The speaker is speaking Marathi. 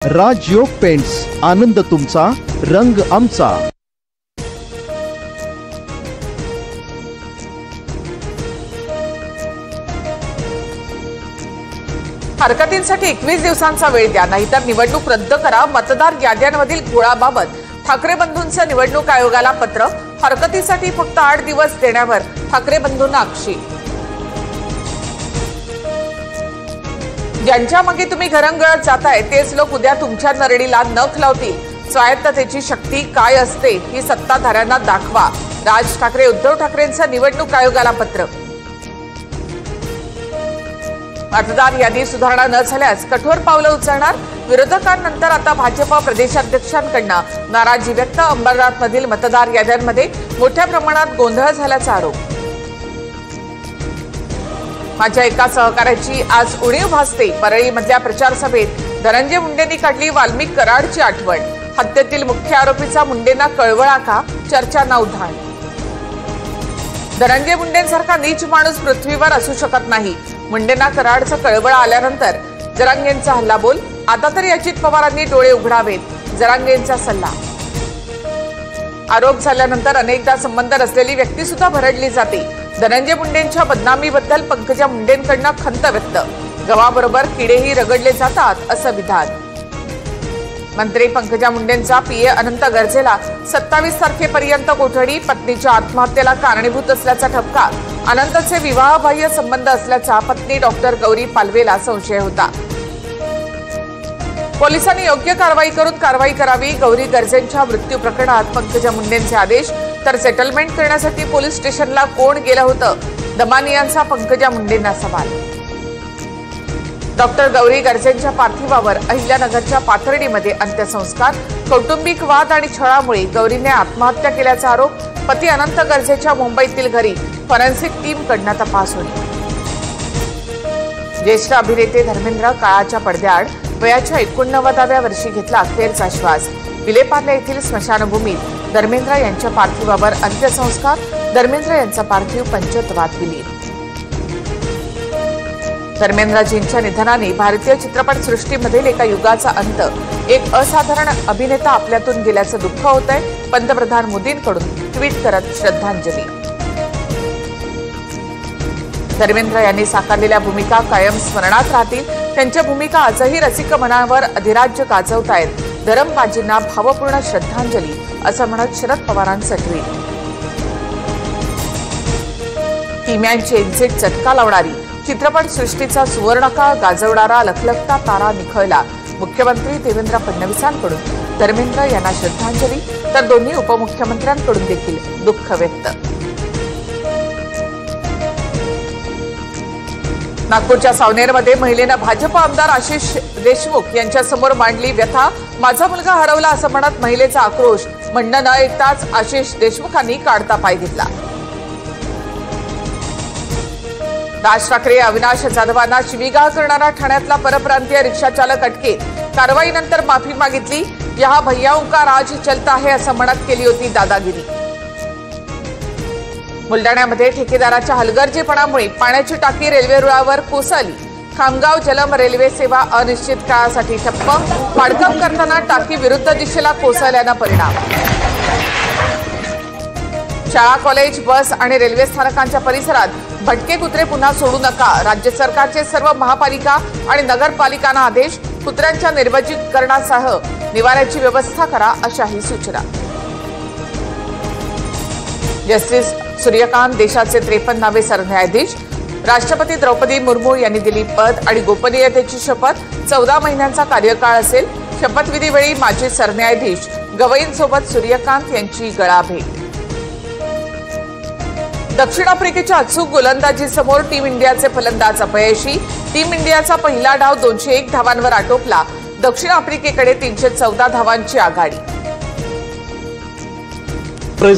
राजयोग पेंट्स, आनंद तुमचा, रंग आमचा। हरकतींसाठी 21 दिवसांचा वेळ द्या, नाहीतर निवडणूक रद्द करा। मतदार याद्यांमधील घोळाबाबत ठाकरे बंधूंचं निवडणूक आयोगाला पत्र। हरकतीसाठी फक्त 8 दिवस देण्यावर ठाकरे बंधूंना आक्षेप। ज्यांच्या मागे तुम्ही घरंगळत जाताय तेच लोक उद्या तुमच्या नरडीला नख लावतील। स्वायत्ततेची शक्ती काय असते ही सत्ताधाऱ्यांना दाखवा। राज ठाकरे उद्धव ठाकरेंचं निवडणूक आयोगाला पत्र। मतदार यादी सुधारणा न झाल्यास कठोर पावलं उचलणार। विरोधकांनंतर आता भाजपा प्रदेशाध्यक्षांकडून नाराजी व्यक्त। अंबरनाथमधील मतदार याद्यांमध्ये मोठ्या प्रमाणात गोंधळ झाल्याचा आरोप। माझ्या एका सहकार्याची आज उणीव भासते। परळीमधल्या प्रचार सभेत धनंजय मुंडेंनी काढली वाल्मिक कराडची आठवण। हत्येतील मुख्य आरोपीचा मुंडेंना कळवळा का? चर्चांना उधाण। धनंजय मुंडेंसारखा नीच माणूस पृथ्वीवर असू शकत नाही। मुंडेंना कराडचा कळवळा आल्यानंतर जरांगेंचा हल्लाबोल। आता तरी अजित पवारांनी डोळे उघडावेत, जरांगेंचा सल्ला। आरोप झाल्यानंतर अनेकदा संबंध नसलेली व्यक्ती सुद्धा भरडली जाते। धनंजय मुंडेंच्या बदनामीबद्दल पंकजा मुंडेंकडून खंत व्यक्त। गव्हाबरोबर किडेही रगडले जातात असं विधान। मंत्री पंकजा मुंडेंचा पीए अनंत गर्जेला 27 तारखेपर्यंत कोठडी। पत्नीच्या आत्महत्येला कारणीभूत असल्याचा ठपका। अनंतचे विवाहबाह्य संबंध असल्याचा पत्नी डॉक्टर गौरी पालवेला संशय होता। पोलिसांनी योग्य कारवाई करून कारवाई करावी। गौरी गर्जेंच्या मृत्यू प्रकरणात पंकजा मुंडेंचे आदेश। तर सेटलमेंट करण्यासाठी पोलीस स्टेशनला कोण गेलं होतं? दमानियांचा पंकजा मुंडेंना सवाल। डॉक्टर गौरी गर्जेंच्या पार्थिवावर अहिल्यानगरच्या पाथर्डीमध्ये अंत्यसंस्कार। कौटुंबिक वाद आणि छळामुळे गौरीने आत्महत्या केल्याचा आरोप। पती अनंत गर्जेच्या मुंबईतील घरी फॉरेन्सिक टीमकडून तपास होईल। ज्येष्ठ अभिनेते धर्मेंद्र काळाच्या पडद्याआड वयाच्या 89व्या वर्षी घेतला अखेरचा श्वास। विलेपार्ले येथील स्मशानभूमीत धर्मेंद्र यांच्या पार्थिवावर अंत्यसंस्कार। धर्मेंद्र यांचा पार्थिव पंचतत्वात विलीन। धर्मेंद्रजींच्या निधनाने भारतीय चित्रपटसृष्टीमधील एका युगाचा अंत। एक असाधारण अभिनेता आपल्यातून गेल्याचं दुःख होतंय। पंतप्रधान मोदींकडून ट्विट करत श्रद्धांजली। धर्मेंद्र यांनी साकारलेल्या भूमिका कायम स्मरणात राहतील। त्यांच्या भूमिका आजही रसिक मनावर अधिराज्य गाजवतायत। धरमबाजींना भावपूर्ण श्रद्धांजली असं म्हणत शरद पवारांचं ट्विट। किम्यांची एक्झिट चटका लावणारी, चित्रपटसृष्टीचा सुवर्णकाळ गाजवणारा लखलखता तारा निखळला। मुख्यमंत्री देवेंद्र फडणवीसांकडून धर्मेंद्र यांना श्रद्धांजली, तर दोन्ही उपमुख्यमंत्र्यांकडून देखील दुःख व्यक्त। नागपूरच्या सावनेरमध्ये महिलेनं भाजप आमदार आशिष देशमुख यांच्यासमोर मांडली व्यथा। माझा मुलगा हरवला असं म्हणत महिलेचा आक्रोश। म्हणणं न ऐकताच आशिष देशमुखांनी काढता पाय घेतला। राज ठाकरे अविनाश जाधवांना शिवीगाळ करणारा ठाण्यातला परप्रांतीय रिक्षाचालक अटकेत। कारवाईनंतर माफी मागितली। यहा भैयाओं का राज चलता है असं म्हणत केली होती दादागिरी। बुलडाण्यामध्ये ठेकेदाराच्या हलगर्जीपणामुळे पाण्याची टाकी रेल्वे रुळावर कोसळली। खामगाव जलम रेल्वे सेवा अनिश्चित काळासाठी ठप्प। पाडकाम करताना टाकी विरुद्ध दिशेला कोसळल्यानं परिणाम। शाळा, कॉलेज, बस आणि रेल्वे स्थानकांच्या परिसरात भटके कुत्रे पुन्हा सोडू नका। राज्य सरकारचे सर्व महापालिका आणि नगरपालिकांना आदेश। कुत्र्यांच्या निर्वजीकरणासह निवाऱ्याची व्यवस्था करा अशाही सूचना। जस्टिस सूर्यकांत देशाचे 53वे सरन्यायाधीश। राष्ट्रपती द्रौपदी मुर्मू यांनी दिली पद आणि गोपनीयतेची शपथ। 14 महिन्यांचा कार्यकाळ असेल। शपथविधीवेळी माजी सरन्यायाधीश गवईंसोबत सूर्यकांत यांची गळाभेट। दक्षिण आफ्रिकेच्या अचूक गोलंदाजीसमोर टीम इंडियाचे फलंदाज अपयशी। टीम इंडियाचा पहिला डाव 201 धावांवर आटोपला। दक्षिण आफ्रिकेकडे 314 धावांची आघाडी।